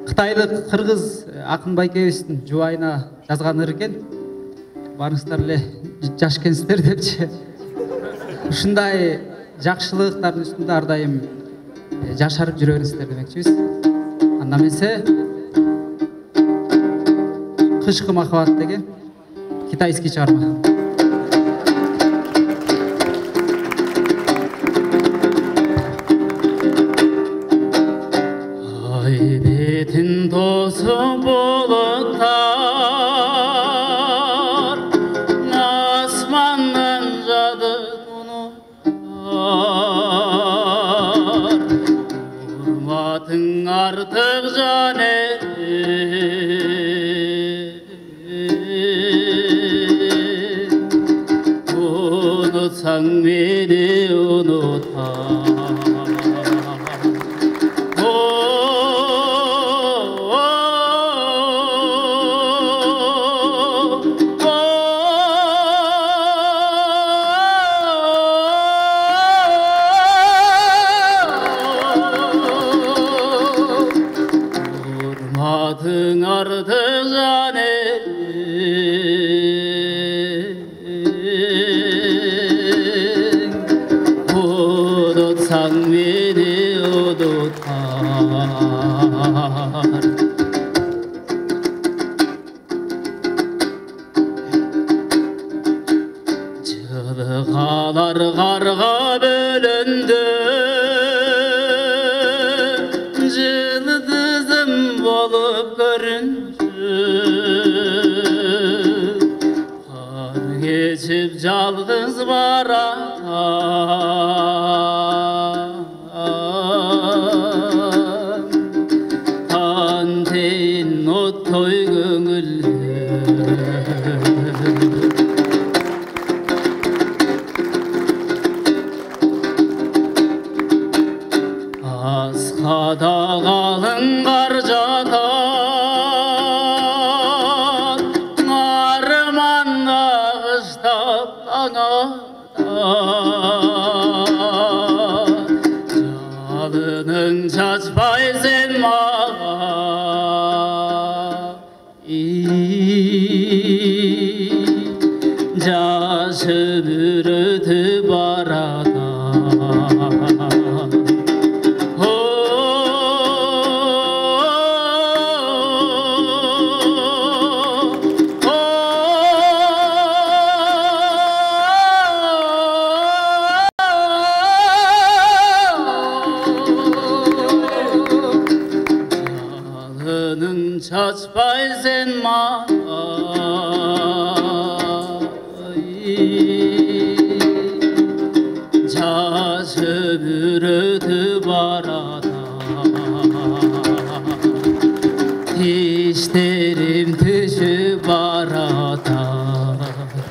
Қытайлық қырғыз ақын байкебестің жұбайына жазған ыр екен. Барыңыздар эле жаш экенсиздер депчи. Ушундай жакшылыктардын үстүндө ар дайым жашарып жүрө бериңиздер демекчибиз. Анда эмесе Кышкы махаббат деген китайский чыгарма. Ай бетін тосы болуттар, асманнан жады тұнуттар, урматың артық жане, ұнытсаң мені ұнытар. Urmatın artık jane, unutsan beni unutar. Çığlıqalar qarğa bölündü, yıldızım bolup göründü. Kar geçip yalnız baram, kan teyin ottoy göngüllü. Asqada qalın qar jatar, armanla qıştab tağatar. Jalının çaçpay sen mağa, jaşım ürütüp barada. Çaçpay sen mağa, jaşım ürütüp barada. Dişlerim düşüp barada.